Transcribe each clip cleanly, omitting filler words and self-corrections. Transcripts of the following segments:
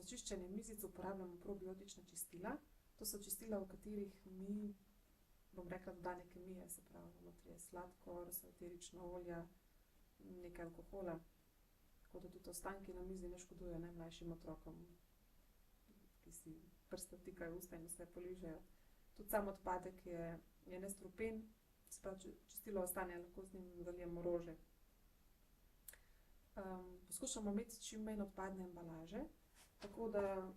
čiščenje mizic uporabljamo probiotična čistila. To so čistila, v katerih ni, bom rekla, dodane kemije, se pravi, notri je sladkor, so eterična olja, nekaj alkohola. Tako da tudi ostanki na mizi ne škodujejo najmlajšim otrokom, ki si prste vtikajo v usta in vse poližejo. Tudi sam odpadek je nestrupen, se pravi, čistilo ostane, lahko z njim zalijemo rože. Poskušamo imeti čim manj odpadne embalaže, tako da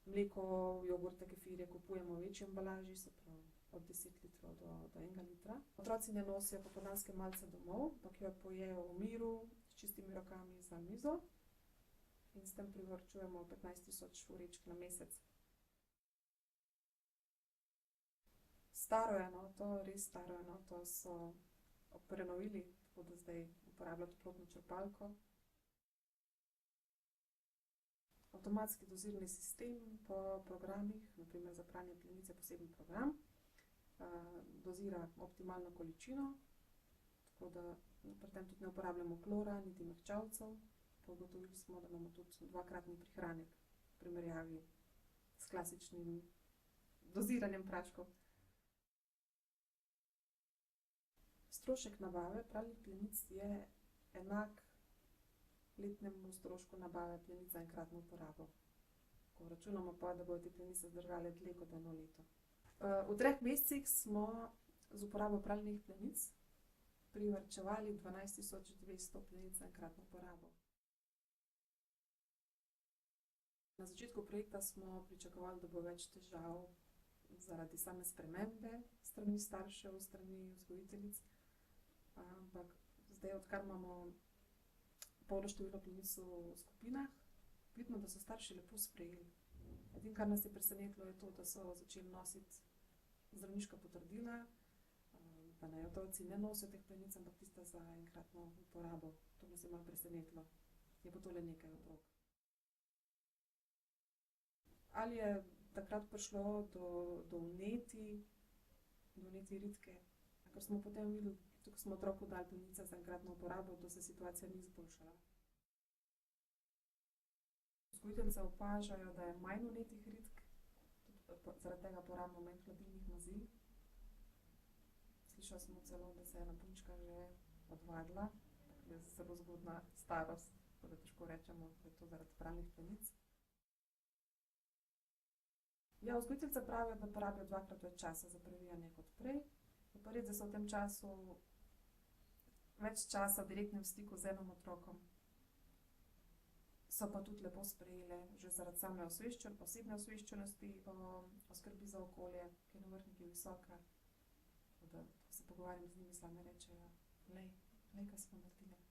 mleko, jogurte, kefirje kupujemo v večji embalaži, se pravi od 10 litrov do 1 litra. Otroci ne nosijo popoldanske malice domov, ampak jo pojejo v miru, s čistimi rokami za mizo in s tem privarčujemo 15.000 vrečk na mesec. Staro enoto, res staro enoto so prenovili, tako da zdaj uporabljajo toplotno črpalko. Avtomatski dozirni sistem po programih, na primer za pranje plenic je poseben program, dozira optimalno količino, tako da pri tem tudi ne uporabljamo klora niti mehčalcev. Ugotovili smo, da imamo tudi dvakratni prihranek v primerjavi s klasičnim doziranjem praškov. Strošek nabave pralnih plenic je enak letnemu strošku nabave plenic za enkratno uporabo. Ko računamo pa, da bodo te plenice zdržale dlje kot 1 leto. V 3 mesecih smo z uporabo pralnih plenic privarčevali 12.200 plenic za enkratno uporabo. Na začetku projekta smo pričakovali, da bo več težav zaradi same spremembe strani staršev, strani vzgojiteljic, ampak zdaj, odkar imamo polno število plenic v skupinah, vidimo, da so starši lepo sprejeli. Edino, kar nas je presenetilo, je to, da so začeli nositi zdravniška potrdila, da naj otroci ne nosijo teh plenic, ampak tiste za enkratno uporabo. To nas je malo presenetilo. Je pa to le nekaj otrok. Ali je takrat prišlo do vnetij ritke, ker smo potem videli, ko smo otroku dali plenice za enkratno uporabo, da se situacija ni izboljšala. Vzgojiteljice opažajo, da je manj vnetih ritk, tudi zaradi tega porabimo manj hladilnih mazil. Slišali smo celo, da se je ena punčka že odvadila, je zelo zgodnja starost, tako da težko rečemo, da je to zaradi pralnih plenic. Ja, vzgojiteljice pravijo, da porabijo 2-krat več časa za previjanje kot prej. Je pa res, da so v tem času več časa v direktnem stiku z enim otrokom. So pa tudi lepo sprejele, že zaradi same osebne osveščenosti o skrbi za okolje, ki je na Vrhniki visoka. Tako da, ko se pogovarjam z njimi, same rečejo, glej, kaj smo naredile.